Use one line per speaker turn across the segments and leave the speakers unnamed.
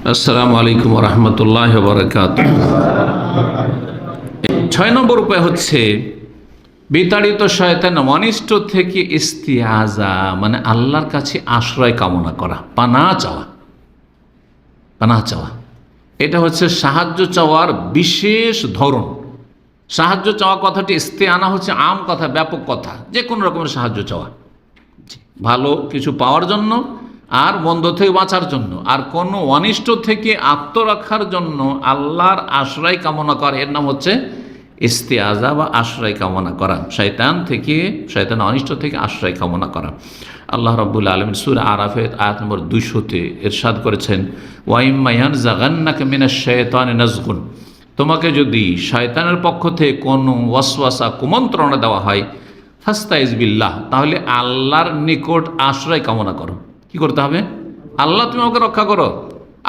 আসসালামু আলাইকুম রহমতুল্লাহ বরকাত। 6 নম্বর উপায় হচ্ছে বিতাড়িত শয়তান অনিষ্ট থেকে ইস্তিআজা, মানে আল্লাহর কাছে আশ্রয় কামনা করা, পানাহ চাওয়া। পানাহ চাওয়া এটা হচ্ছে সাহায্য চাওয়ার বিশেষ ধরন। সাহায্য চাওয়া কথাটি ইস্তেআনা হচ্ছে আম কথা, ব্যাপক কথা, যে কোনো রকমের সাহায্য চাওয়া, ভালো কিছু পাওয়ার জন্য আর মন্দ থেকে বাঁচার জন্য, আর কোনো অনিষ্ট থেকে আত্মরক্ষার জন্য আল্লাহর আশ্রয় কামনা করা, এর নাম হচ্ছে ইস্তিআজা বা আশ্রয় কামনা করা। শয়তান অনিষ্ট থেকে আশ্রয় কামনা করা। আল্লাহ রাব্বুল আলামিন সূরা আরাফের আয়াত নম্বর 200-তে ইরশাদ করেছেন, ওয়াইম্মা ইয়ানজাগান্নাকা মিনাশ শাইতানি নাজগুন, তোমাকে যদি শয়তানের পক্ষ থেকে কোনো ওয়াসওয়াসা, কুমন্ত্রণা দেওয়া হয়, ফাস্তাইজ বিল্লাহ, তাহলে আল্লাহর নিকট আশ্রয় কামনা করো। কি করতে হবে? আল্লাহ তুমি আমাকে রক্ষা করো,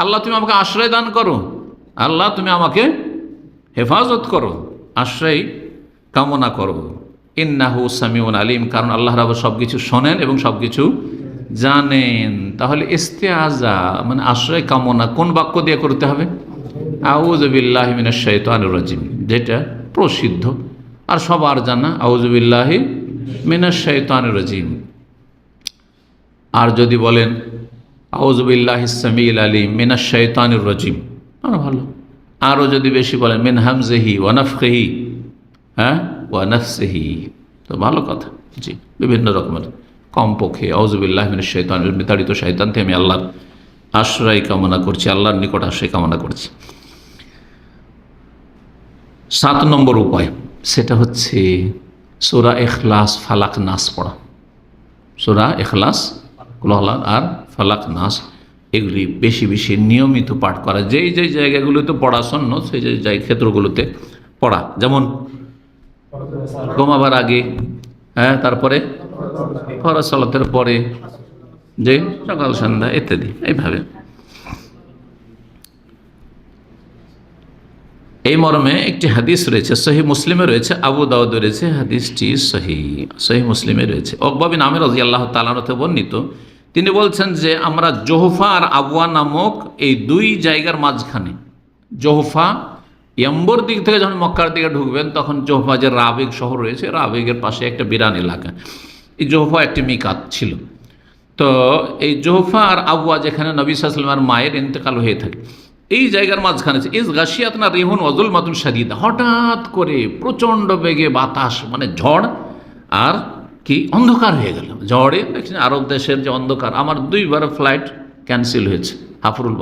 আল্লাহ তুমি আমাকে আশ্রয় দান করো, আল্লাহ তুমি আমাকে হেফাজত করো, আশ্রয় কামনা করো। ইন্নাহু সামিউন আলিম, কারণ আল্লাহ রাব্বুল সব কিছু শোনেন এবং সব কিছু জানেন। তাহলে ইস্তিআজা মানে আশ্রয় কামনা কোন বাক্য দিয়ে করতে হবে? আউযু বিল্লাহি মিনাশ শাইতানির রাজিম, যেটা প্রসিদ্ধ আর সবার জানা, আউযু বিল্লাহি মিনাশ শাইতানির রাজিম। আর যদি বলেন আউযু বিল্লাহিস সামিউল আলিম মিনাশ শাইতানির রাজিম, আরো ভালো। আরও যদি বেশি বলেন মিন হামজিহি ওয়া নাফখিহি ওয়া নাফসিহি, তো ভালো কথা। জি, বিভিন্ন রকমের, কমপক্ষে আউযু বিল্লাহি মিনাশ শাইতানির, বিতাড়িত শয়তান থেকে আমি আল্লাহর আশ্রয় কামনা করছি, আল্লাহর নিকট আশ্রয় কামনা করছি। 7 নম্বর উপায়, সেটা হচ্ছে সূরা ইখলাস, ফালাক, নাস পড়া। সূরা ইখলাস, কুল আল্লাহ আর ফালাক, নাস, এগুলি বেশি বেশি নিয়মিত পাঠ করা। যেই যেই জায়গাগুলোতে পড়া সুন্নত, সেই যে ক্ষেত্রগুলোতে পড়া, যেমন ঘুমাবার আগে, তারপরে ফরজ সালাতের পরে, যে সকাল সন্ধ্যা ইত্যাদি, এইভাবে। এই মর্মে একটি হাদিস রয়েছে, সহিহ মুসলিমে রয়েছে, আবু দাউদে রয়েছে, হাদিসটি সহিহ মুসলিমে রয়েছে। উকবা বিন আমির রাদিয়াল্লাহু তাআলা আনহু বর্ণিত, তিনি বলছেন যে আমরা জোহফা আর আবওয়া নামক এই 2 জায়গার মাঝখানে, জোহফা ইয়াম্বর দিক থেকে যখন মক্কার দিকে ঢুকবেন, তখন জোহফা যে রাবেগ শহর রয়েছে, রাবেগের পাশে একটা বিরান এলাকা, এই জোহফা একটি মিকাত ছিল। তো এই জোহফা আর আবওয়া, যেখানে নবী সাল্লাল্লাহু আলাইহি ওয়াসাল্লামের মায়ের ইন্তেকাল হয়ে থাকে, এই জায়গার মাঝখানে ইজ গাশিয়াতনা রিহুন ওয়াজুল মাতুন শাদীদা, হঠাৎ করে প্রচণ্ড বেগে বাতাস, মানে ঝড়, আর কি অন্ধকার হয়ে গেল। ঝড়ে দেখছেন আরব দেশের যে অন্ধকার, আমার 2বার ফ্লাইট ক্যান্সেল হয়েছে হাফরুল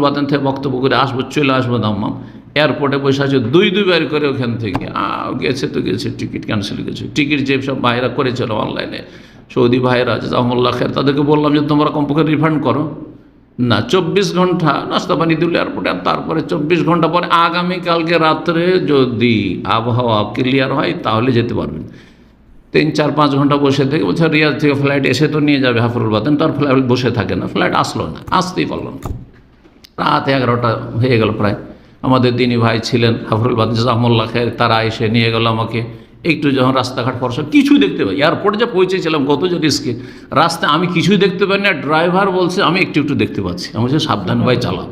বাতেন থেকে বক্তব্য করে চলে আসবো দাম্মাম, এয়ারপোর্টে বসে আছে, 2বার করে ওখান থেকে গেছে টিকিট ক্যান্সেল গেছে। টিকিট যে সব ভাইরা করেছিল অনলাইনে, সৌদি ভাইরা জাযাহুমুল্লাহ খায়র, তাদেরকে বললাম যে তোমরা কমপক্ষে রিফান্ড করো না। 24 ঘন্টা নাস্তা পানি দিল এয়ারপোর্টে, আর তারপরে 24 ঘন্টা পরে আগামীকালকে রাত্রে যদি আবহাওয়া ক্লিয়ার হয় তাহলে যেতে পারবেন। 3-4-5 ঘন্টা বসে থেকে বলছে রিয়াদ থেকে ফ্লাইট এসে তো নিয়ে যাবে হাফরুল বাতেন, তার ফ্লাইট বসে থাকে না, ফ্লাইট আসলো না, আসতেই পারল না। রাত 11টা হয়ে গেল প্রায়। আমাদের দিনী ভাই ছিলেন হাফরুল বাতেন জাযাহুমুল্লাহ খায়র, তারা এসে নিয়ে গেল আমাকে। একটু যখন রাস্তাঘাট ফরসা, কিছুই দেখতে পাই, এয়ারপোর্টে যে পৌঁছেছিলাম কত যে রিস্কে, রাস্তায় আমি কিছুই দেখতে পাই না, ড্রাইভার বলছে আমি একটু একটু দেখতে পাচ্ছি। আমি বলছি সাবধান ভাই চালাও,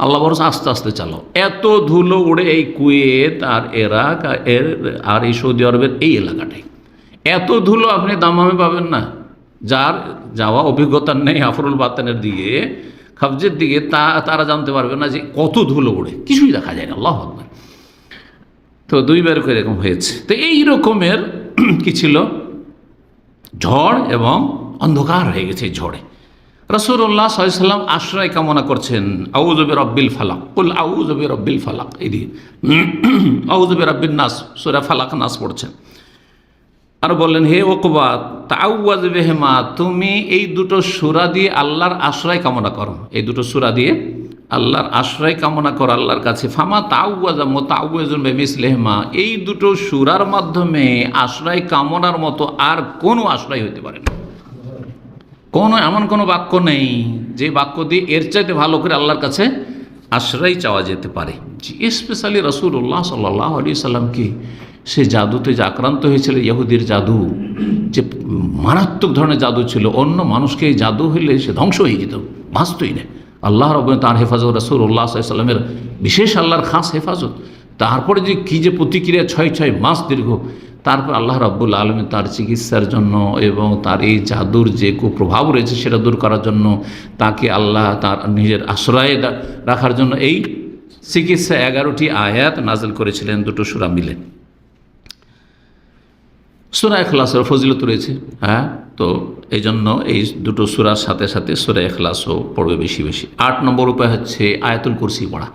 আল্লাহ ভরসা আস্তে আস্তে চালাও। এত ধুলো উড়ে এই কুয়েত আর ইরাক আর এই সৌদি আরবের এই এলাকাটাই, এত ধুলো আপনি দাম্মামে পাবেন না। যার যাওয়া অভিজ্ঞতা নেই হাফরুল বাতেনের দিকে, খাবজের দিকে, তারা জানতে পারবে না যে কত ধুলো উড়ে, কিছুই দেখা যায় না। আল্লাহু আকবার। তো 2বার করে এরকম হয়েছে। তো এই রকমের কি ছিল, ঝড় এবং অন্ধকার হয়ে গেছে। ঝড়ে রাসূলুল্লাহ সাল্লাল্লাহু আলাইহি ওয়াসাল্লাম আশ্রয় কামনা করছেন, আউযু বিরাব্বিল ফালাক, কুল আউযু বিরাব্বিল ফালাক, এই দিয়ে আউযু বিরাব্বিন নাস, সূরা ফালাক নাস পড়ছেন। আর বললেন, হে উকবা, তাআওয়াজ বিহিমা, তুমি এই 2টো সূরা দিয়ে আল্লাহর আশ্রয় কামনা করো। এই 2টো সূরা দিয়ে আল্লাহর আশ্রয় কামনা করো আল্লাহর কাছে। ফামা তাআওয়াজা মুতাআওয়াজুন বিমিসলিহিমা, এই 2টো সূরার মাধ্যমে আশ্রয় কামনার মতো আর কোনো আশ্রয় হতে পারে না। এমন কোনো বাক্য নেই যে বাক্য দিয়ে এর চাইতে ভালো করে আল্লাহর কাছে আশ্রয় চাওয়া যেতে পারে। স্পেশালি রাসূলুল্লাহ সাল্লাল্লাহু আলাইহি সাল্লামকে সে জাদুতে যে আক্রান্ত হয়েছিল, ইহুদির জাদু, যে মারাত্মক ধরনের জাদু ছিল, অন্য মানুষকে জাদু হইলে সে ধ্বংস হয়ে যেত, বাঁচতই না। আল্লাহ রাব্বুল তার হেফাজত, রাসূলুল্লাহ সাল্লাল্লাহু আলাইহি ওয়াসাল্লামের বিশেষ আল্লাহর খাস হেফাজত। তারপরে যে কী যে প্রতিক্রিয়া 6 মাস দীর্ঘ, তারপর আল্লাহ রাব্বুল আলামিন তার চিকিৎসার জন্য এবং তার এই জাদুর যে কুপ্রভাব রয়েছে সেটা দূর করার জন্য তাকে আল্লাহ তার নিজের আশ্রয়ে রাখার জন্য এই চিকিৎসা 11টি আয়াত নাযিল করেছিলেন দুটো সূরা মিলে। সূরা ইখলাসের ফজিলত রয়েছে, হ্যাঁ, তো এই জন্য এই দুটো সূরার সাথে সাথে সূরা ইখলাসও পড়বে বেশি বেশি। 8 নম্বর উপায় হচ্ছে আয়াতুল কুরসি পড়া।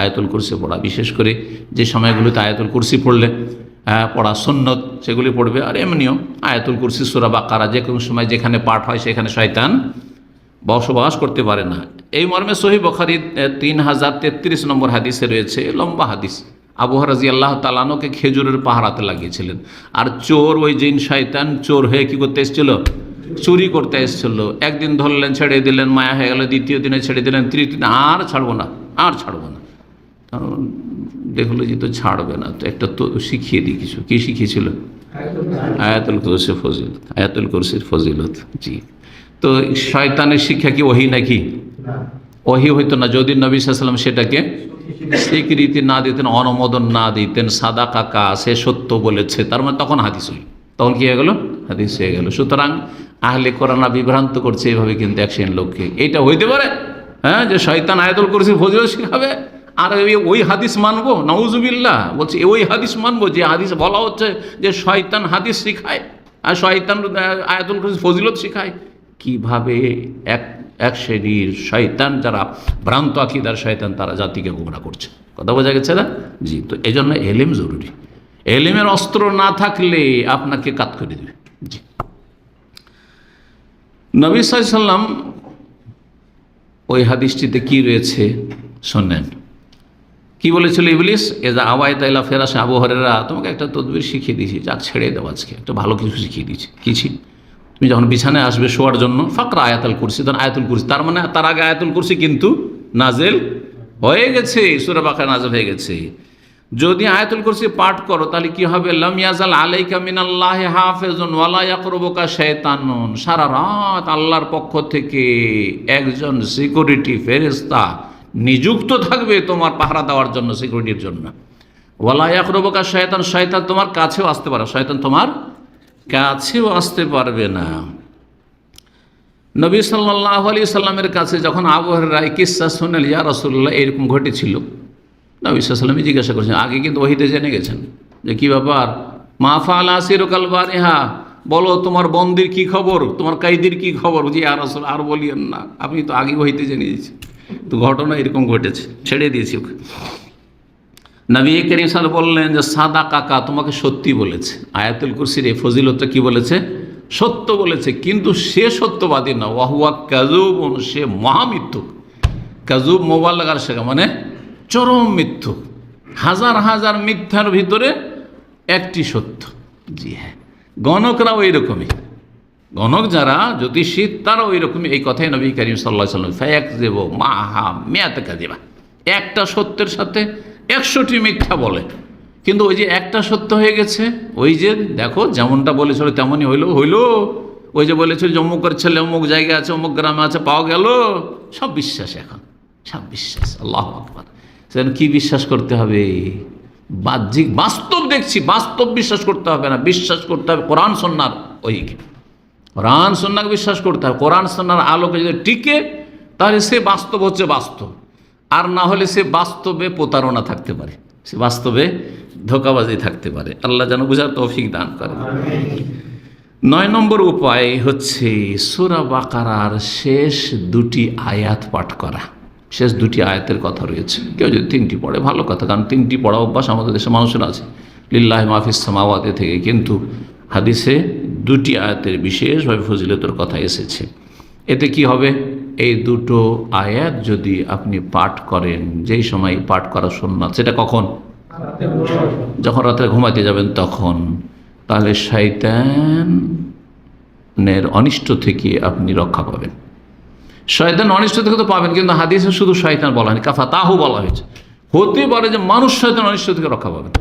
আয়াতুল কুরসি পড়া, বিশেষ করে যে সময়গুলোতে আয়াতুল কুরসি পড়লে পড়া সুন্নত সেগুলি পড়বে। আর এমনিও আয়াতুল কুরসি, সূরা বাকারা যে কোনো সময় যেখানে পাঠ হয় সেখানে শয়তান বসবাস করতে পারে না। এই মর্মে সহিহ বুখারী 3033 নম্বর হাদিসে রয়েছে, লম্বা হাদিস, আবু হুরায়রা রাদিয়াল্লাহু তাআলা আনহুকে খেজুরের পাহারাতে লাগিয়েছিলেন। আর চোর, ওই জিন শয়তান চোর হয়ে কী করতে এসেছিল? চুরি করতে এসেছিল। একদিন ধরলেন, ছেড়ে দিলেন, মায়া হয়ে গেল, দ্বিতীয় দিনে ছেড়ে দিলেন, তৃতীয় দিনে আর ছাড়বো না, আর ছাড়বো না। দেখলো যে তো ছাড়বে না, তো একটা তো শিখিয়ে দিই কিছু। কি শিখিয়েছিল? আয়াতুল কুরসির ফজিলত। আয়াতুল কুরসির ফজিলত, জি। তো শয়তানের শিক্ষা কি ওহী নাকি? ওহী হইতো না যদি নবী সাল্লাল্লাহু আলাইহি ওয়াসাল্লাম সেটাকে স্বীকৃতি না দিতেন, অনুমোদন না দিতেন। সাদা কাকা সে সত্য বলেছে, তার মানে তখন হাদিস হইল, তখন কি হয়ে গেল? হাদিস হয়ে গেল। সুতরাং আহলে কোরআন বিভ্রান্ত করছে এইভাবে কিন্তু এক শ্রেণীর লোককে। এইটা হইতে পারে, হ্যাঁ, যে শয়তান আয়াতুল কুরসির ফজিলত শিখাবে আর ওই হাদিস মানবো? নাউজুবিল্লাহ। বলছে ওই হাদিস মানবো যে হাদিস বলা হচ্ছে যে শয়তান হাদিস শিখায় আর শয়তান আয়াতুল কুরসির ফজিলত শিখায়। কিভাবে এক শ্রেণীর শয়তান, যারা ভ্রান্ত আকীদার শয়তান, তারা জাতিকে গোমরাহ করছে। কথা বোঝা গেছে না? জি। তো এই জন্য এলেম জরুরি। এলেমের অস্ত্র না থাকলে আপনাকে কাত করে দেবে। জি। নবী সাল্লাল্লাহু আলাইহি ওয়াসাল্লাম ওই হাদিসটিতে কি রয়েছে শোনেন। কি বলেছিল ইবলিস? এজা আওয়াইতা ইলা ফিরাশি আবু হুরায়রা, তোমাকে একটা তদবির শিখিয়ে দিয়েছি, যাক ছেড়ে দাও, আজকে একটা ভালো কিছু শিখিয়ে দিয়েছি। কি ছিল? তুমি যখন বিছানায় আসবে শোয়ার জন্য, ফাকরা আয়াতুল কুরসি, তখন আয়াতুল কুরসি, তার মানে তার আগে আয়াতুল কুরসি কিন্তু নাজেল হয়ে গেছে, সূরা বাকারা নাজেল হয়ে গেছে। যদি আয়াতুল কুরসি পাঠ করো তাহলে কি হবে? লাম ইয়াজাল আলাইকা মিনাল্লাহি হাফিজুন ওয়ালা ইয়াকরুবুকা শাইতানুন, সারা রাত আল্লাহর পক্ষ থেকে একজন সিকিউরিটি ফেরেশতা নিযুক্ত থাকবে তোমার পাহারা দেওয়ার জন্য, সিকিউরিটির জন্য। ওয়ালা ইয়াকরুবুকা শাইতান, শয়তান তোমার কাছেও আসতে পারে, শয়তান তোমার কাছেও আসতে পারবে না। নবী সাল্লাল্লাহু আলাইহি সাল্লামের কাছে যখন আবু হুরায়রা এই কিসসা শুনলেন, ইয়া রাসূলুল্লাহ এরকম ঘটেছিল, নবী সাল্লাল্লাহু আলাইহি ওয়াসাল্লাম জিজ্ঞাসা করেছেন, আগে কিন্তু ওহীতে জেনে গেছেন যে কী ব্যাপার, মা ফাআলা আসিরুকাল বারিহা, বলো তোমার বন্দির কি খবর, তোমার কায়দির কি খবর? জি ইয়া রাসূল, আর বলিয়েন না, আপনি তো আগে ওহীতে জেনে গেছেন, তো ঘটনা এরকম ঘটেছে, ছেড়ে দিয়েছি ওকে। নবী করিম সাল্লাল্লাহু আলাইহি ওয়াসাল্লাম বললেন যে সাদা কাকা তোমাকে সত্যি বলেছে, আয়াতুল কুরসির এই ফজিলতটা কি বলেছে? সত্য বলেছে, কিন্তু সে সত্যবাদী না, ওয়াহুয়া কাযুবুন, সে মহামিথ্যুক। কাযুব মুবাল্লাগার শেখা মানে চরম মিথ্যুক, হাজার হাজার মিথ্যার ভিতরে একটি সত্য। জি হ্যাঁ, গণকরা ওই রকমই, গণক যারা জ্যোতিষী তারা ওই রকমই। এই কথাই নবী করিম সাল্লাল্লাহু আলাইহি ওয়াসাল্লাম ফায়াকযিব মাহা মিয়াতা কাযিবা, একটা সত্যের সাথে 100টি মিথ্যা বলে, কিন্তু ওই যে একটা সত্য হয়ে গেছে, ওই যে দেখো যেমনটা বলেছিল তেমনই হইলো। ওই যে বলেছিল যে অমুকের ছেলে অমুক জায়গায় আছে, অমুক গ্রামে আছে, পাওয়া গেল, সব বিশ্বাস, এখন সব বিশ্বাস। আল্লাহু আকবার। সেখানে কি বিশ্বাস করতে হবে? বাহ্যিক বাস্তব দেখছি, বাস্তব বিশ্বাস করতে হবে না, বিশ্বাস করতে হবে কোরআন সুন্নাহর ওইকে, কোরআন সুন্নাহকে বিশ্বাস করতে হবে। কোরআন সুন্নাহর আলোকে যদি টিকে তাহলে সে বাস্তব হচ্ছে বাস্তব, আর না হলে সে বাস্তবে প্রতারণা থাকতে পারে, সে বাস্তবে ধোঁকাবাজি থাকতে পারে। আল্লাহ যেন বুঝার তৌফিক দান করে। 9 নম্বর উপায় হচ্ছে সূরা বাকারার শেষ 2টি আয়াত পাঠ করা। শেষ 2টি আয়াতের কথা রয়েছে, কেউ যদি 3টি পড়ে ভালো কথা, কারণ 3টি পড়া অভ্যাস আমাদের দেশের মানুষের আছে, লিল্লাহি মা ফিস সামাওয়াতি থেকে, কিন্তু হাদিসে 2টি আয়াতের বিশেষভাবে ফজিলতের কথা এসেছে। এতে কি হবে? এই 2টো আয়াত যদি আপনি পাঠ করেন, যেই সময় পাঠ করা সুন্নাত, সেটা কখন? যখন রাতে ঘুমাতে যাবেন তখন, তাহলে শয়তানের অনিষ্ট থেকে আপনি রক্ষা পাবেন। শয়তান অনিষ্ট থেকে তো পাবেন, কিন্তু হাদিসে শুধু শয়তান বলা হয়নি, কাফাতাহু বলা হয়েছে। হতে পারে যে মানুষ শয়তান অনিষ্ট থেকে রক্ষা পাবেন।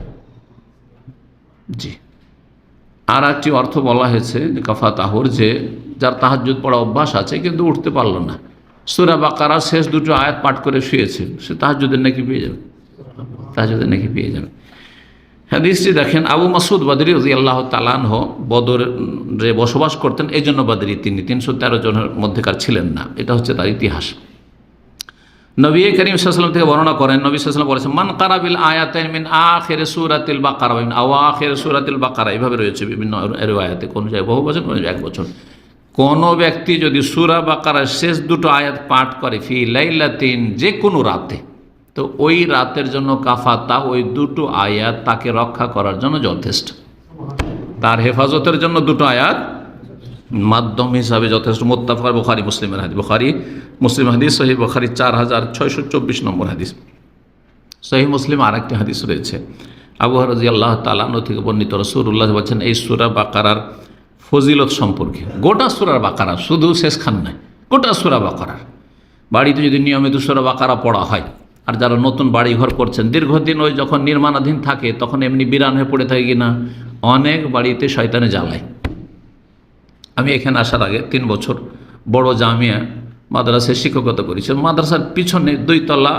জি। আর একটি অর্থ বলা হয়েছে যে কাফাতাহুর, যে যার তাহাজ্জুদ পড়া অভ্যাস আছে কিন্তু উঠতে পারল না, সূরা বাকারা শেষ দুটো আয়াত পাঠ করে শুয়েছে, সে তাহাজ্জুদের নাকি পেয়ে যাবে, তাহাজ্জুদের নাকি পেয়ে যাবে। হাদিসটি দেখেন, আবু মাসউদ বদরি রাদিয়াল্লাহু তাআলা আনহু বদরে বসবাস করতেন, এই জন্য বদরি তিনি 313 জনের মধ্যেকার ছিলেন না, এটা হচ্ছে তার ইতিহাস। নবী করিম সাল্লাল্লাহু আলাইহি ওয়াসাল্লাম থেকে বর্ণনা করেন, নবী সাল্লাল্লাহু আলাইহি ওয়াসাল্লাম বলেছেন, মান কারা বিল আয়াতাইন মিন আখির সূরাতিল বাকারা মিন আওয়াখির সূরাতিল বাকারা, এইভাবে রয়েছে বিভিন্ন রিওয়ায়াতে, কোন জায়গায় বহু বচন, কোন জায়গায় এক বচন। কোন ব্যক্তি যদি সূরা বাকারার শেষ দুটো আয়াত পাঠ করে ফি লাইলাতিন, যে কোনো রাতে, তো ওই রাতের জন্য কাফাতা, ওই দুটো আয়াত তাকে রক্ষা করার জন্য যথেষ্ট, তার হেফাজতের জন্য দুটো আয়াত মাধ্যম হিসাবে যথেষ্ট। মুত্তাফাক বুখারী মুসলিমের হাদিস, বুখারী মুসলিম হাদিস, সহিহ বুখারী 4624 নম্বর হাদিস। সহিহ মুসলিম আর একটি হাদিস রয়েছে, আবু হুরায়রা রাদিয়াল্লাহু তাআলা আনহু থেকে বর্ণিত, রাসূলুল্লাহ বলেছেন এই সূরা বাকারার ফজিলত সম্পর্কে, গোটা সূরা বাকারা, শুধু শেষখান নয়, গোটা সূরা বাকারার, বাড়িতে যদি নিয়মিত সূরা বাকারা পড়া হয়, আর যারা নতুন বাড়ি ঘর করছেন, দীর্ঘদিন ওই যখন নির্মাণাধীন থাকে তখন এমনি বিরান হয়ে পড়ে থাকে কিনা, অনেক বাড়িতে শয়তানে জ্বালায়। আমি এখানে আসার আগে 3 বছর বড় জামিয়া মাদ্রাসায় শিক্ষকতা করেছি। মাদ্রাসার পিছনে 2 তলা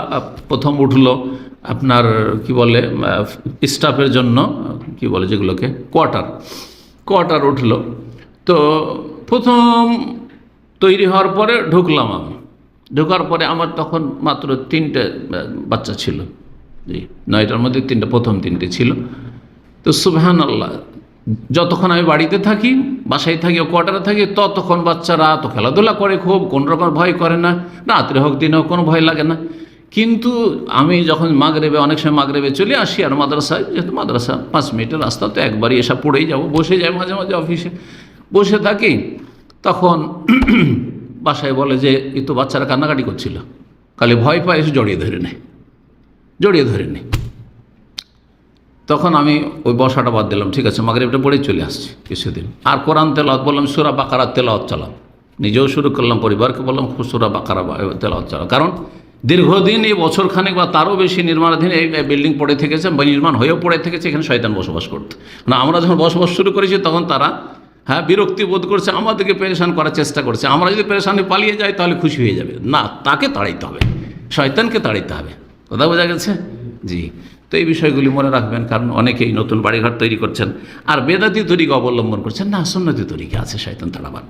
প্রথম উঠলো আপনার কি বলে স্টাফের জন্য, কি বলে যেগুলোকে কোয়ার্টার উঠলো। তো প্রথম তৈরি হওয়ার পরে ঢুকলাম আমি, ঢোকার পরে আমার তখন মাত্র 3টে বাচ্চা ছিল, 9টার মধ্যে 3টে, প্রথম 3টে ছিল। তো সুবহানাল্লাহ, যতক্ষণ আমি বাড়িতে থাকি, বাসায় থাকি, কোয়ার্টারে থাকি, ততক্ষণ বাচ্চারা তো খেলাধুলা করে খুব, কোনো রকম ভয় করে না, রাত্রে হোক দিনে হোক কোনো ভয় লাগে না। কিন্তু আমি যখন মাগরিবে, অনেক সময় মাগরিবে চলে আসি, আর মাদ্রাসায়, যেহেতু মাদ্রাসা 5 মিনিটের রাস্তা, তো একবারই এসে পড়েই যাব, বসে যাই, মাঝে মাঝে অফিসে বসে থাকি, তখন বাসায় বলে যে এই তো বাচ্চারা কান্নাকাটি করছিল, কালে ভয় পায়, এসে জড়িয়ে ধরে নেয়। তখন আমি ওই বসাটা বাদ দিলাম, ঠিক আছে মাগরিবটা পড়েই চলে আসছি কিছুদিন। আর কোরআন তেলাওয়াত বললাম, সূরা বাকারা তেলাওয়াত চালাও, নিজেও শুরু করলাম, পরিবারকে বললাম সূরা বাকারা তেলাওয়াত চালাও। কারণ দীর্ঘদিন, এই বছরখানেক বা তারও বেশি নির্মাণাধীন এই বিল্ডিং পড়ে থেকেছে, বা নির্মাণ হয়েও পড়ে থেকেছে, এখানে শয়তান বসবাস করতো। মানে আমরা যখন বসবাস শুরু করেছি তখন তারা বিরক্তি বোধ করছে, আমাদেরকে পেরেশান করার চেষ্টা করছে। আমরা যদি পেরেশানি পালিয়ে যাই তাহলে খুশি হয়ে যাবে না, তাকে তাড়াইতে হবে, শয়তানকে তাড়াইতে হবে। কথা বোঝা গেছে? জি। তো এই বিষয়গুলি মনে রাখবেন, কারণ অনেকেই নতুন বাড়িঘর তৈরি করছেন আর বেদাতি তরিকা অবলম্বন করছেন, না সুন্নতি তরিকা আছে শয়তান তাড়াবার।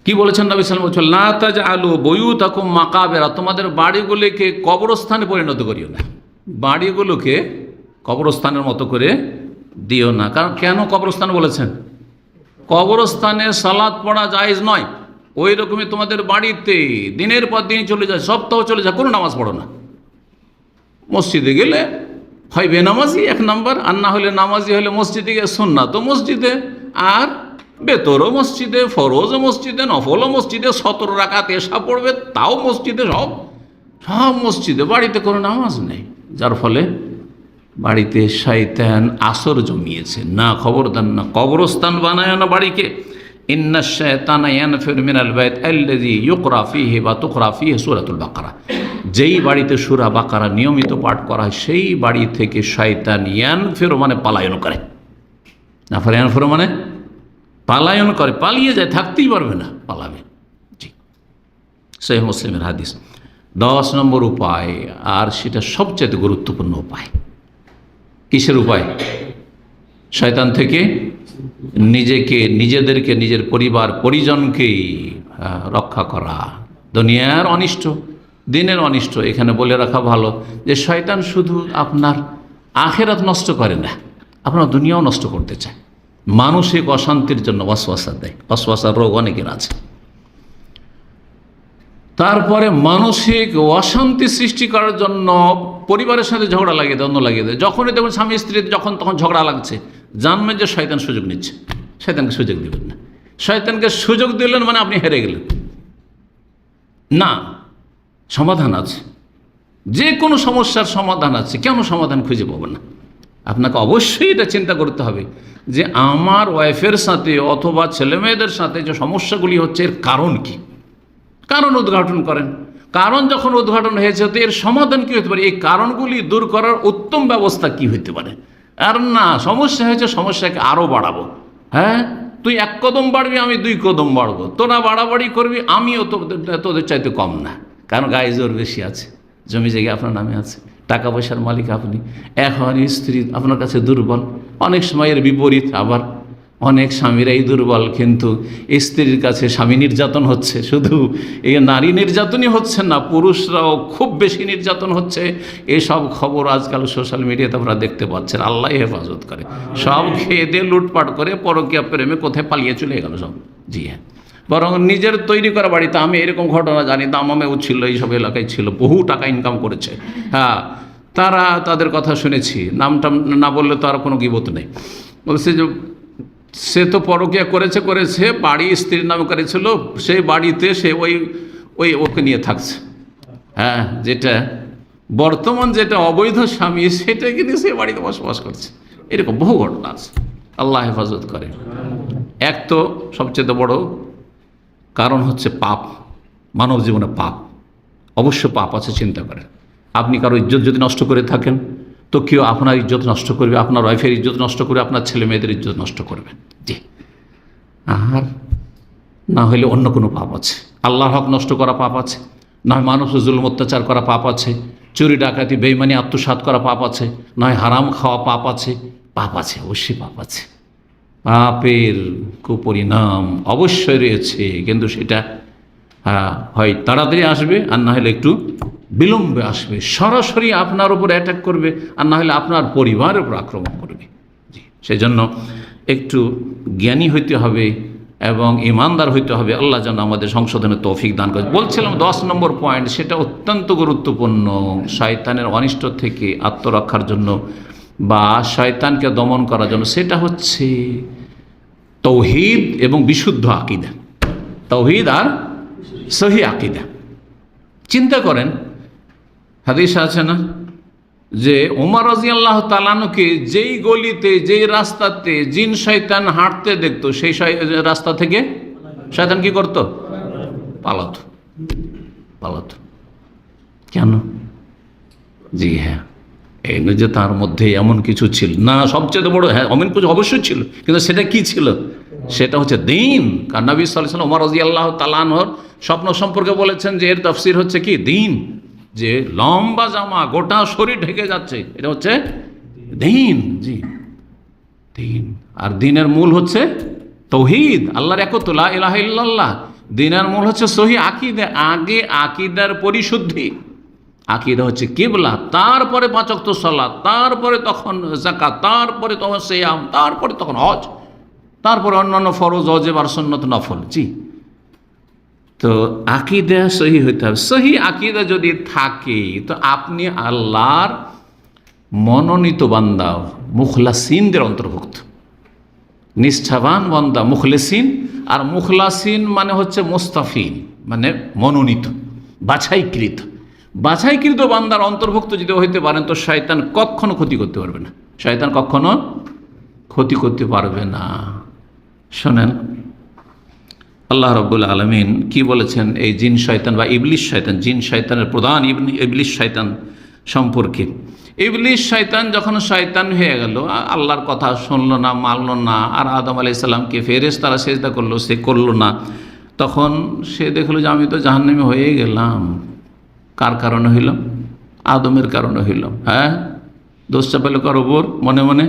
কি বলেছেন নবী সাল্লাল্লাহু আলাইহি ওয়াসাল্লাম, লা তাজআলু বুয়ুতাকুম মাকাবিরা, তোমাদের বাড়িগুলোকে কবরস্থানে পরিণত করিও না, বাড়িগুলোকে কবরস্থানের মতো করে দিও না। কারণ কেন কবরস্থান বলেছেন? কবরস্থানে সালাত পড়া জায়েজ নয়, ওই রকমই তোমাদের বাড়িতে দিনের পর দিন চলে যায়, সপ্তাহ চলে যায়, কোনো নামাজ পড়ো না। মসজিদে গেলে হয় বেনামাজি 1 নম্বর, আর না হলে নামাজি হলে মসজিদে গিয়ে সুন্নাত তো মসজিদে, আর বেতরও মসজিদে, ফরজও মসজিদে, নফলও মসজিদে, 17 রাকাত এশা পড়বে তাও মসজিদে, সব মসজিদে, বাড়িতে কোনো নামাজ নেই। যার ফলে বাড়িতে শয়তান আসর জমিয়েছে। না, খবরদার না, কবরস্থান বানায় না বাড়িকে। ইন্না শায়তানা ইয়ানফিরু মিনাল বাইত আল্লাযী ইউকরা ফীহি বা তুকরা ফীহি সূরাতুল বাকারা, যেই বাড়িতে সূরা বাকারা নিয়মিত পাঠ করা হয় সেই বাড়ি থেকে শয়তান ইয়ানফিরু মানে পলায়ন করে, না ইয়ানফিরু মানে পলায়ন করে, পালিয়ে যায়, থাকতেই পারবে না, পালাবে। জি, সহিহ মুসলিমের হাদিস। 10 নম্বর উপায়, আর সেটা সবচেয়ে গুরুত্বপূর্ণ উপায়। কিসের উপায়? শয়তান থেকে নিজেকে, নিজেদেরকে, নিজের পরিবার পরিজনকে রক্ষা করা। দুনিয়ার অনিষ্ট, দিনের অনিষ্ট। এখানে বলে রাখা ভালো যে শয়তান শুধু আপনার আখিরাত নষ্ট করে না, আপনার দুনিয়াও নষ্ট করতে চায়। মানসিক অশান্তির জন্য ওয়াসওয়াসা দেয়, ওয়াসওয়াসার রোগ অনেকের আছে। তারপরে মানসিক অশান্তি সৃষ্টি করার জন্য পরিবারের সাথে ঝগড়া লাগিয়ে দেয়, অন্য লাগিয়ে দেয়। যখনই দেখবেন স্বামী স্ত্রী যখন তখন ঝগড়া লাগছে, জানবেন যে শয়তান সুযোগ নিচ্ছে। শয়তানকে সুযোগ দিবেন না। শয়তানকে সুযোগ দিলেন মানে আপনি হেরে গেলেন। না, সমাধান আছে, যে কোনো সমস্যার সমাধান আছে। কেন সমাধান খুঁজে পাবেন না? আপনাকে অবশ্যই এটা চিন্তা করতে হবে যে আমার ওয়াইফের সাথে অথবা ছেলেমেয়েদের সাথে যে সমস্যাগুলি হচ্ছে, এর কারণ কি? কারণ উদ্ঘাটন করেন। কারণ যখন উদ্ঘাটন হয়েছে, তো এর সমাধান কী হতে পারে? এই কারণগুলি দূর করার উত্তম ব্যবস্থা কি হতে পারে? আর না, সমস্যা হয়েছে, সমস্যাকে আরও বাড়াবো। হ্যাঁ, তুই 1 কদম বাড়বি, আমি 2 কদম বাড়বো, তোরা বাড়াবাড়ি করবি, আমিও তোদের চাইতে কম না, কারণ গায়ে জোর বেশি আছে, জমি জায়গা আপনার নামে আছে, টাকা পয়সার মালিক আপনি। এখন স্ত্রী আপনার কাছে দুর্বল, অনেক সময় এর বিপরীত, আবার অনেক স্বামীরাই দুর্বল, কিন্তু স্ত্রীর কাছে স্বামী নির্যাতন হচ্ছে। শুধু এই নারী নির্যাতনই হচ্ছে না, পুরুষরাও খুব বেশি নির্যাতন হচ্ছে। এসব খবর আজকাল সোশ্যাল মিডিয়াতে আপনারা দেখতে পাচ্ছেন। আল্লাহ হেফাজত করে। সব খেয়ে দিয়ে লুটপাট করে পরকীয়া প্রেমে কোথায় পালিয়ে চলে গেল সব। জি হ্যাঁ, বরং নিজের তৈরি করা বাড়িতে, আমি এরকম ঘটনা জানি, দামামেও ছিল, এইসব এলাকায় ছিল, বহু টাকা ইনকাম করেছে। হ্যাঁ, তাদের কথা শুনেছি, নামটা না বললে তো আর কোনো গীবত নেই। বলছে যে সে তো পরকীয়া করেছে, বাড়ি স্ত্রীর নামে করেছিল, সেই বাড়িতে সে ওকে নিয়ে থাকছে। হ্যাঁ, যেটা বর্তমান যেটা অবৈধ স্বামী, সেটাকে নিয়ে সে বাড়িতে বসবাস করছে। এরকম বহু ঘটনা আছে। আল্লাহ হেফাজত করে। এক তো সবচেয়ে বড় কারণ হচ্ছে পাপ, মানব জীবনে পাপ, অবশ্য পাপ আছে, চিন্তা করেন। আপনি কারো ইজ্জত যদি নষ্ট করে থাকেন, তো কেউ আপনার ইজ্জত নষ্ট করবে, আপনার ওয়াইফের ইজ্জত নষ্ট করবে, আপনার ছেলে মেয়েদের ইজ্জত নষ্ট করবে। জি, আর না হলে অন্য কোনো পাপ আছে, আল্লাহর হক নষ্ট করা পাপ আছে, না হয় মানুষের জুলুম অত্যাচার করা পাপ আছে, চুরি ডাকাতি বেঈমানি আত্মসাৎ করা পাপ আছে, নয় হারাম খাওয়া পাপ আছে, অবশ্যই পাপ আছে। পাপের কুপরিণাম অবশ্যই রয়েছে, কিন্তু সেটা হয় তাড়াতাড়ি আসবে, আর না হলে একটু বিলম্বে আসবে। সরাসরি আপনার উপর অ্যাটাক করবে, আর না হলে আপনার পরিবারের উপর আক্রমণ করবে। জি, সেজন্য একটু জ্ঞানী হইতে হবে এবং ইমানদার হইতে হবে। আল্লাহ যেন আমাদের সংশোধনের তৌফিক দান করে। বলছিলাম 10 নম্বর পয়েন্ট, সেটা অত্যন্ত গুরুত্বপূর্ণ। শয়তানের অনিষ্ট থেকে আত্মরক্ষার জন্য বা শয়তানকে দমন করার জন্য, সেটা হচ্ছে তৌহিদ এবং বিশুদ্ধ আকীদা। তৌহিদ আর সহি আকীদা। চিন্তা করেন, হাদিস আছে না যে ওমর রাদিয়াল্লাহু তাআলা আনহুকে যেই গলিতে, যেই রাস্তাতে জিন শয়তান হাঁটতে দেখতো, সেই রাস্তা থেকে শয়তান কি করতো? পালাতো। কেন? জি হ্যাঁ, এই নয় যে তার মধ্যে এমন কিছু ছিল না, সবচেয়ে বড়, হ্যাঁ এমন কিছু অবশ্যই ছিল, কিন্তু সেটা কি ছিল? সেটা হচ্ছে দ্বীন। কারণ নবী সাল্লাল্লাহু আলাইহি ওয়াসাল্লাম ওমর রাদিয়াল্লাহু তাআলা আনহুর স্বপ্ন সম্পর্কে বলেছেন যে এর তাফসীর হচ্ছে কি? দ্বীন। যে লম্বা জামা, গোটা শরীর ঢেকে যাচ্ছে, এটা হচ্ছে দ্বীন। জি, দ্বীন। আর দ্বীনের মূল হচ্ছে তৌহিদ, আল্লাহর একত্ব, লা ইলাহা ইল্লাল্লাহ। দ্বীনের মূল হচ্ছে সহি আকীদা। আগে আকীদার পরিশুদ্ধি, আকীদা হচ্ছে কিবলা, তারপরে 5 ওয়াক্ত সালাত, তারপরে তখন যাকাত, তারপরে তখন সিয়াম, তারপরে তখন হজ, তারপরে অন্যান্য ফরজ, ওয়াজিব আর সুন্নত নফল। জি, তো আকীদা সহি হইতে হবে। সহি আকীদা যদি থাকে, তো আপনি আল্লাহর মনোনীত বান্দা, মুখলাসিনদের অন্তর্ভুক্ত, নিষ্ঠাবান বান্দা, মুখলেসিন। আর মুখলাসিন মানে হচ্ছে মুস্তাফিন, মানে মনোনীত, বাছাইকৃত বান্দার অন্তর্ভুক্ত যদি হইতে পারেন, তো শয়তান কখনো ক্ষতি করতে পারবে না। শয়তান কখনো ক্ষতি করতে পারবে না। শোনেন, আল্লাহ রাব্বুল আলামিন কি বলেছেন এই জিন শয়তান বা ইবলিশ শয়তান, জিন শয়তানের প্রধান ইবলিশ শয়তান সম্পর্কে। ইবলিশ শয়তান যখন শয়তান হয়ে গেল, আল্লাহর কথা শুনলো না, মানলো না, আর আদম আলাইহিস সালামকে ফেরেশতারা সেজদা করলো, সে করলো না, তখন সে দেখলো যে আমি তো জাহান্নামে হয়ে গেলাম। কার কারণে হইলাম? আদমের কারণে হইলাম। হ্যাঁ, দোষ চাপাইল কার ওপর? মনে মনে।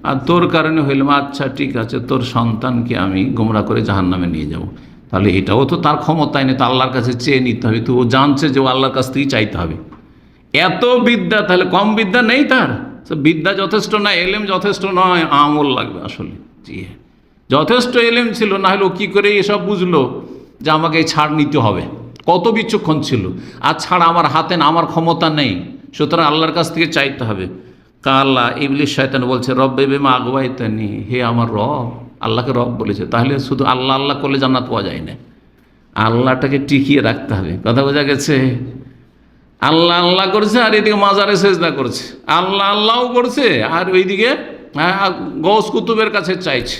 আর তোর কারণে হইলাম। আচ্ছা ঠিক আছে, তোর সন্তানকে আমি গোমরা করে জাহান্নামে নিয়ে যাব। তাহলে এটাও তো তার ক্ষমতায় নেই, তো আল্লাহর কাছে চেয়ে নিতে হবে। তো ও জানছে যে ও আল্লাহর কাছ থেকেই চাইতে হবে। এত বিদ্যা, তাহলে কম বিদ্যা নেই তার? বিদ্যা যথেষ্ট না, এলেম যথেষ্ট নয়, আমল লাগবে আসলে। জি, যথেষ্ট এলেম ছিল, না হলে ও কী করে এসব বুঝলো যে আমাকে এই ছাড় নিতে হবে? কত বিচক্ষণ ছিল। আর ছাড় আমার হাতে না, আমার ক্ষমতা নেই, সুতরাং আল্লাহর কাছ থেকে চাইতে হবে। কাল্লা, ইবলিশ শয়তান বলছে রব্বে বিমা আগওয়াইতানি, হে আমার রব। আল্লাহকে রব বলেছে, তাহলে শুধু আল্লাহ আল্লাহ করলে জান্নাত পাওয়া যায় না, আল্লাহটাকে টিকিয়ে রাখতে হবে। কথা বোঝা গেছে? আল্লাহ আল্লাহ করছে আর এদিকে মাজারে সেজদা করছে, আল্লাহ আল্লাহও করছে আর ওইদিকে গৌস কুতুবের কাছে চাইছে।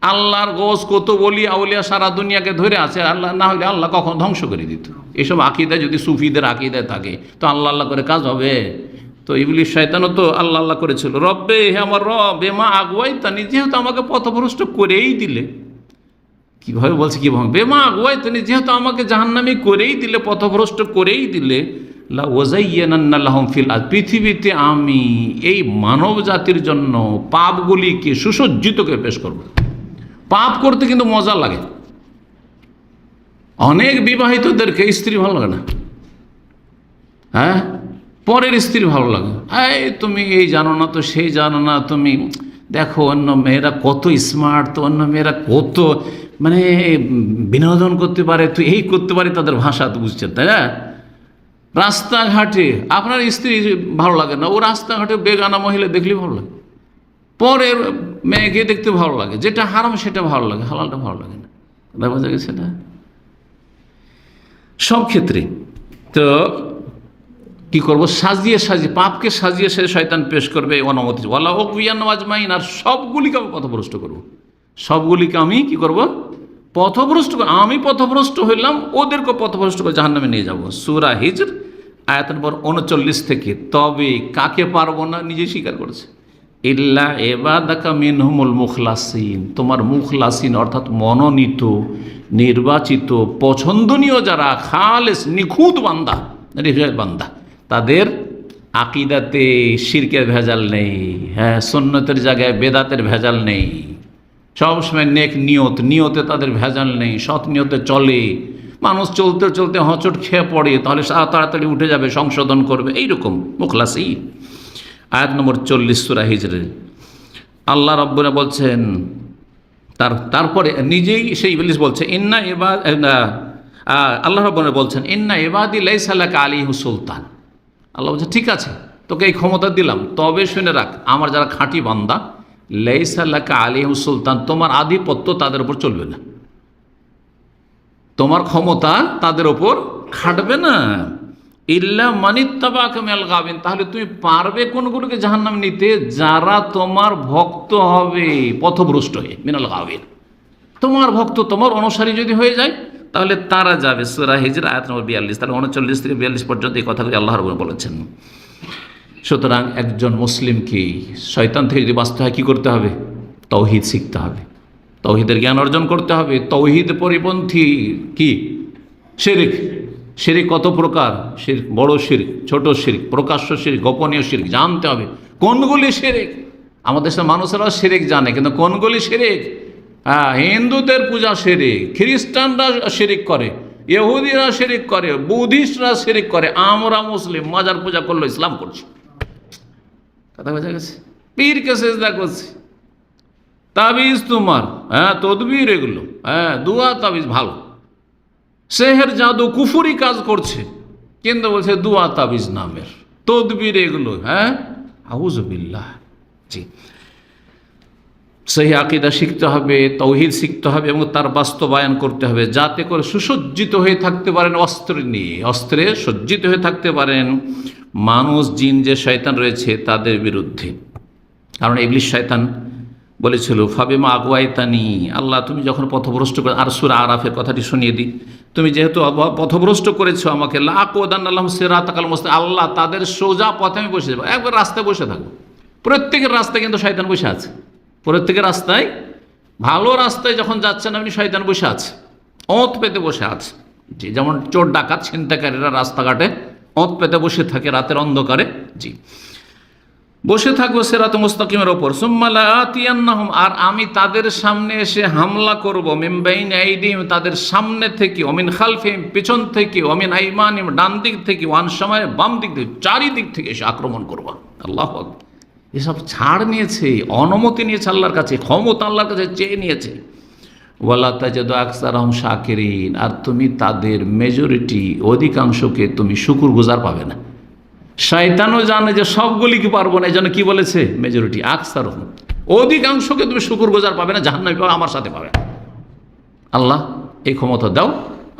আল্লাহর গৌস কুতুব ওলিয়া আউলিয়া সারা দুনিয়াকে ধরে আছে, আল্লাহ না হলে আল্লাহ কখন ধ্বংস করে দিত। এসব আকীদা যদি সুফিদের আকীদায় থাকে, তো আল্লাহ আল্লাহ করে কাজ হবে? তো তো ইবলিস শয়তানও তো আল্লাহ আল্লাহ করেছিল, রব্বে হে আমার রব বেমা আগুয়াই তানি, যেহেতু আমাকে পথভ্রষ্ট করেই দিলে। কিভাবে বলছে, কিভাবে বেমা আগুয়াই তানি, যেহেতু আমাকে জাহান্নামী করেই দিলে, পথভ্রষ্ট করেই দিলে, লা ওয়াজাইয়ানান্না লাহুম ফিল আরদ, পৃথিবীতে আমি এই মানব জাতির জন্য পাপগুলিকে সুসজ্জিত করে পেশ করব। পাপ করতে কিন্তু মজা লাগে। অনেক বিবাহিতদেরকে স্ত্রী ভালো লাগে না, হ্যাঁ, পরের স্ত্রী ভালো লাগে। এই তুমি এই জানো না, তো সেই জানো না, তুমি দেখো অন্য মেয়েরা কত স্মার্ট, তো অন্য মেয়েরা কত মানে বিনোদন করতে পারে, তো এই করতে পারে, তাদের ভাষা তো বুঝছেন, তাই না? রাস্তাঘাটে আপনার স্ত্রী ভালো লাগে না, ও রাস্তাঘাটে বেগানা মহিলা দেখলে ভালো লাগে, পরের মেয়েকে দেখতে ভালো লাগে, যেটা হারাম সেটা ভালো লাগে, হালালটা ভালো লাগে না। বোঝা গেছে না? সব ক্ষেত্রে তো কি করব, সাজিয়ে সাজিয়ে পাপকে সাজিয়ে সাজিয়ে শয়তান পেশ করবে অনুমতি, ওয়ালা ওয়াকবিয়ান আজমাইন, আর সবগুলিকে আমি পথভ্রষ্ট করব, সবগুলিকে আমি কি করব, পথভ্রষ্ট করব। আমি পথভ্রষ্ট হইলাম, ওদেরকে পথভ্রষ্ট করে জাহান্নামে নিয়ে যাব। সূরা হিজর আয়াত নম্বর 39 থেকে। তবে কাকে পারবো না, নিজে স্বীকার করেছে, ইল্লা ইবাদাকা মিনহুমুল মুখলাসিন, তোমার মুখলাসিন অর্থাৎ মনোনীত, নির্বাচিত, পছন্দনীয় যারা, খালেস নিখুঁত বান্দা, হৃদয়ের বান্দা, তাদের আকিদাতে শিরকের ভেজাল নেই, হ্যাঁ, সুন্নতের জায়গায় বেদাতের ভেজাল নেই, সবসময় নেক নিয়ত, নিয়তে তাদের ভেজাল নেই, সৎ নিয়তে চলে। মানুষ চলতে চলতে হচট খেয়ে পড়ে, তাহলে তাড়াতাড়ি উঠে যাবে, সংশোধন করবে, এইরকম মুখলাসিন। আয়াত নম্বর 40 সূরা হিজরে আল্লাহ রাব্বুল বলছেন, তারপরে নিজেই সেই ইবলিস বলছে, ইন্না ইবাদ, আল্লাহ রাব্বুল বলছেন, ইন্না ইবাদি লাইসা লাকা আলাইহিম সুলতান। আল্লাহ বলছে ঠিক আছে, তোকে এই ক্ষমতা দিলাম, তবে শুনে রাখ, আমার যারা খাঁটি বান্দা, লাইসা লাকা আলাইহিম সুলতান, তোমার আধিপত্য তাদের উপর চলবে না, তোমার ক্ষমতা তাদের উপর খাটবে না। ইল্লা মানিত্তাবাকা মিনাল গাবিন, তাহলে তুমি পারবে কোনগুলোকে জাহান্নামে নিতে, যারা তোমার ভক্ত হবে পথভ্রষ্ট হয়ে, মিনাল গাবিন, তোমার ভক্ত, তোমার অনুসারী যদি হয়ে যায়, তাহলে তারা যাবে। সূরা হিজর আয়াত নম্বর 42, তাহলে 39 থেকে 42 পর্যন্ত এই কথাগুলি আল্লাহ রাব্বুল বলেছেন। সুতরাং একজন মুসলিমকে শয়তান থেকে যদি বাঁচতে হয়, কী করতে হবে, তাওহীদ শিখতে হবে, তাওহীদের জ্ঞান অর্জন করতে হবে। তাওহীদ পরিপন্থী কি শিরক, শিরক কত প্রকার, শিরক বড় শিরক, ছোট শিরক, প্রকাশ্য শিরক, গোপনীয় শিরক, জানতে হবে কোনগুলি শিরক। আমাদের দেশের মানুষেরা শিরক জানে, কিন্তু কোনগুলি শিরক? হ্যাঁ, হিন্দুদের পূজা শিরক, খ্রিস্টানরা শিরক করে, ইহুদিরা শিরক করে, বুদ্ধিস্টরা শিরক করে, আমরা মুসলিম মাজার পূজা করলো ইসলাম করছি। কথা বোঝা গেছে? পীরকে সেজদা করছি, তাবিজ তোমার, হ্যাঁ, তদবির, এগুলো, হ্যাঁ, দুয়া তাবিজ ভালো, সেহের জাদু কুফুরি কাজ করছে, কিন্তু বলছে দুয়া তাবিজ নামের, তদবির এগুলো, হ্যাঁ, আউযুবিল্লাহ। জি, সেই আকীদা শিখতে হবে, তাওহীদ শিখতে হবে এবং তার বাস্তবায়ন করতে হবে, যাতে করে সুসজ্জিত হয়ে থাকতে পারেন অস্ত্র নিয়ে, অস্ত্রে সজ্জিত হয়ে থাকতে পারেন মানুষ, জিন যে শয়তান রয়েছে তাদের বিরুদ্ধে। কারণ ইবলিস শয়তান বলেছিল, ফাবিমা আগুয়াইতানি, আল্লাহ তুমি যখন পথভ্রষ্ট করে, আর সূরা আরাফের কথাটি শুনিয়ে দিই, তুমি যেহেতু পথভ্রষ্ট করেছো আমাকে, লাকুদান্না লাহুম সিরাতাকাল মুস্তাকিম, আল্লাহ তাদের সোজা পথে আমি বসে যাবো, একবার রাস্তায় বসে থাকবো। প্রত্যেকের রাস্তায় কিন্তু শয়তান বসে আছে, প্রত্যেকের রাস্তায়, ভালো রাস্তায় যখন যাচ্ছেন আপনি, শয়তান বসে আছে, ওঁত পেতে বসে আছে। জি, যেমন চোর ডাকাত ছিনতাইকারীরা রাস্তাঘাটে ওঁত পেতে বসে থাকে রাতের অন্ধকারে, জি, বসে থাকবো সিরাত মুস্তাকিমের ওপর। সুম্মা লাআতিয়ান্নাহুম, আর আমি তাদের সামনে এসে হামলা করব, মিন বাইনি আইদিহিম, তাদের সামনে থেকে, ওয়া মিন খালফিহিম, পিছন থেকে, ওয়া মিন আইমানিহিম, ডান দিক থেকে, ওয়া আন শামাইলিহিম, বাম দিক থেকে, চারিদিক থেকে এসে আক্রমণ করব। আল্লাহু আকবার। এসব ছাড় নিয়েছে, অনুমতি নিয়েছে আল্লাহর কাছে, ক্ষমতা আল্লাহর কাছে চেয়ে নিয়েছে। ওয়ালা তাজিদু আকসারাহুম শাকিরিন, আর তুমি তাদের মেজরিটি, অধিকাংশকে তুমি শুকরগুজার পাবে না। শয়তানও জানে যে সবগুলিকে পারবো না, এই জন্য কি বলেছে, মেজরিটি, আকসারহুম, অধিকাংশকে তুমি শুকরগুজার পাবে না, জাহান্নামে পাবে, আমার সাথে পাবে। আল্লাহ এই ক্ষমতা দাও।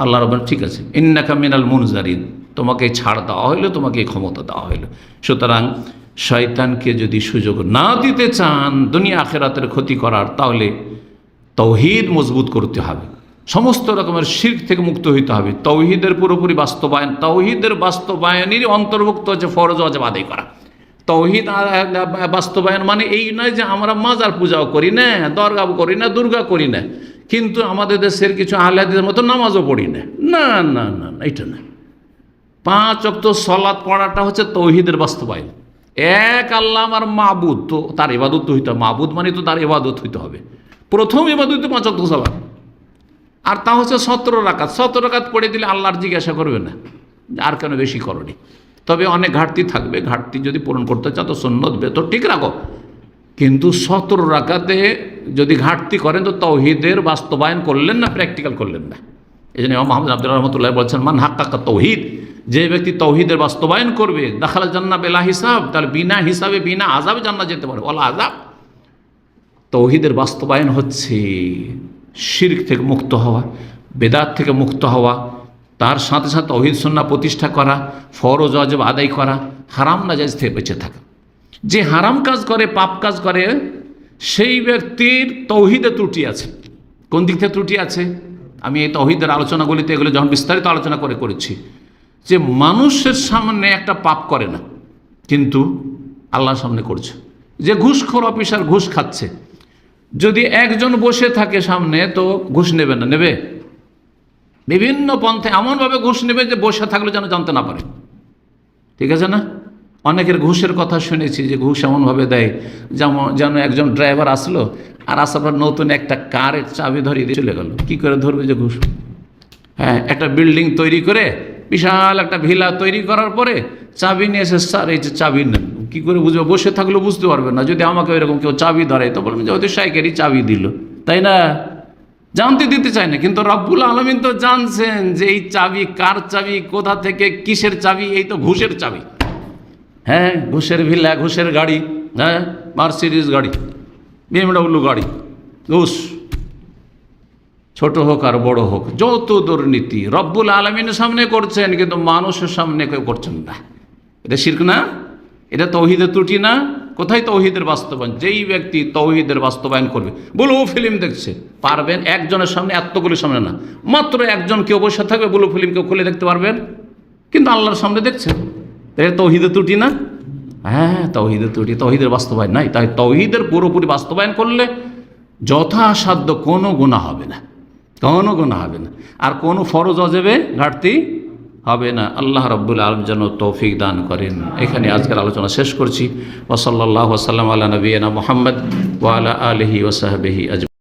আল্লাহ রাব্বুল ঠিক আছে, ইন্নাকা মিনাল মুনজারিন, তোমাকে ছাড় দেওয়া হইলো, তোমাকে এই ক্ষমতা দেওয়া হইলো। সুতরাং শয়তানকে যদি সুযোগ না দিতে চান দুনিয়া আখিরাতের ক্ষতি করার, তাহলে তাওহীদ মজবুত করতে হবে, সমস্ত রকমের শিরক থেকে মুক্ত হইতে হবে, তাওহীদের পুরোপুরি বাস্তবায়ন, তাওহীদের বাস্তবায়নেরই অন্তর্ভুক্ত হচ্ছে ফরজ ওয়াজিব আদায় করা। তৌহিদ বাস্তবায়ন মানে এই নয় যে আমরা মাজার পূজাও করি না, দরগা করি না, দুর্গা করি না, কিন্তু আমাদের দেশের কিছু আহলে হাদিসের মতো নামাজও পড়ি না। না না না, এইটা না। 5 ওয়াক্ত সালাত পড়াটা হচ্ছে তৌহিদের বাস্তবায়ন। এক আল্লাহ আমার মাবুদ, তো তার ইবাদত হইতে হবে। মাবুদ মানে তো তার ইবাদত হইতে হবে। প্রথম ইবাদত হইতে 5 ওয়াক্ত সালাত, আর তা হচ্ছে 17 রাকাত। 17 রাকাত পড়ে দিলে আল্লাহর জিজ্ঞাসা করবে না আর কেন বেশি করনি। তবে অনেক ঘাটতি থাকবে, ঘাটতি যদি পূরণ করতে চাও তো সুন্নত বেতর ঠিক রাখো, কিন্তু 17 রাকাতে যদি ঘাটতি করেন তো তৌহিদের বাস্তবায়ন করলেন না, প্র্যাকটিক্যাল করলেন না। এই জন্য ইমাম মুহাম্মদ আব্দুর রহমতুল্লাহ বলছেন, মান হাক্কাকা তৌহিদ, যে ব্যক্তি তৌহিদের বাস্তবায়ন করবে, দাখাল জান্নাহ বিলা হিসাব, তার বিনা হিসাবে বিনা আযাবে জান্নাত যেতে পারে। ওয়ালা আযাব। তৌহিদের বাস্তবায়ন হচ্ছে শিরক থেকে মুক্ত হওয়া, বেদাত থেকে মুক্ত হওয়া, তার সাথে সাথে তৌহিদ সুন্নাহ প্রতিষ্ঠা করা, ফরজ ওয়াজিব আদায় করা, হারাম নাজায়েজ থেকে বেঁচে থাকা। যে হারাম কাজ করে, পাপ কাজ করে, সেই ব্যক্তির তৌহিদে ত্রুটি আছে। কোন দিক থেকে ত্রুটি আছে? আমি এই তৌহিদের আলোচনাগুলিতে এগুলো যখন বিস্তারিত আলোচনা করেছি, যে মানুষের সামনে একটা পাপ করে না কিন্তু আল্লাহর সামনে করছে। যে ঘুষখোর অফিসার ঘুষ খাচ্ছে, যদি একজন বসে থাকে সামনে তো ঘুষ নেবে না? নেবে? বিভিন্ন পন্থে এমনভাবে ঘুষ নেবে যে বসে থাকলে যেন জানতে না পারে। ঠিক আছে না? অনেকের ঘুষের কথা শুনেছি যে ঘুষ এমনভাবে দেয় যেন একজন ড্রাইভার আসলো আর আসার পর নতুন একটা কারের চাবি ধরিয়ে দিয়ে চলে গেল। কী করে ধরবে যে ঘুষ? হ্যাঁ, একটা বিল্ডিং তৈরি করে, বিশাল একটা ভিলা তৈরি করার পরে চাবি নিয়ে এসে, স্যার এই যে চাবি নেন। কী করে বুঝবে? বসে থাকলেও বুঝতে পারবে না। যদি আমাকে এরকম কেউ চাবি ধরে তো বলবেন যে ওদের সাইকেলই চাবি দিল, তাই না? জানতে দিতে চায় না, কিন্তু রব্বুল আলামিন তো জানছেন যে এই চাবি কার চাবি, কোথা থেকে, কিসের চাবি। এই তো ঘুষের চাবি। হ্যাঁ, ঘুষের ভিলা, ঘুষের গাড়ি, হ্যাঁ, মার্সিডিজ গাড়ি, BMW গাড়ি, ঘুষ, ছোট হোক আর বড় হোক, যত দুর্নীতি রব্বুল আলামিনের সামনে করছেন, কিন্তু মানুষের সামনে কেউ করছেন না। এটা শিরক না? এটা তৌহিদের ত্রুটি না? কোথায় তৌহিদের বাস্তবায়ন? যেই ব্যক্তি তৌহিদের বাস্তবায়ন করবে, ব্লু ফিল্ম দেখছে, পারবেন একজনের সামনে, এতগুলির সামনে না, মাত্র একজন কেউ বসে থাকবে, ব্লু ফিল্ম কেউ খুলে দেখতে পারবেন, কিন্তু আল্লাহর সামনে দেখছে। এটা তৌহিদের ত্রুটি না? হ্যাঁ, তৌহিদের ত্রুটি, তৌহিদের বাস্তবায়ন নাই। তাই তৌহিদের পুরোপুরি বাস্তবায়ন করলে যথাসাধ্য কোনো গুনাহ হবে না, কোনো গুনাহ হবে না, আর কোনো ফরজ ওয়াজিবে ঘাটতি হবে না। আল্লাহ রাব্বুল আলামিন যেন তৌফিক দান করেন। এখানে আজকের আলোচনা শেষ করছি। ওয়া সাল্লাল্লাহু ওয়া সাল্লাম আলা নবিয়িনা মুহাম্মদ ওয়া আলা আলিহি ওয়া সাহবিহি আজমাইন।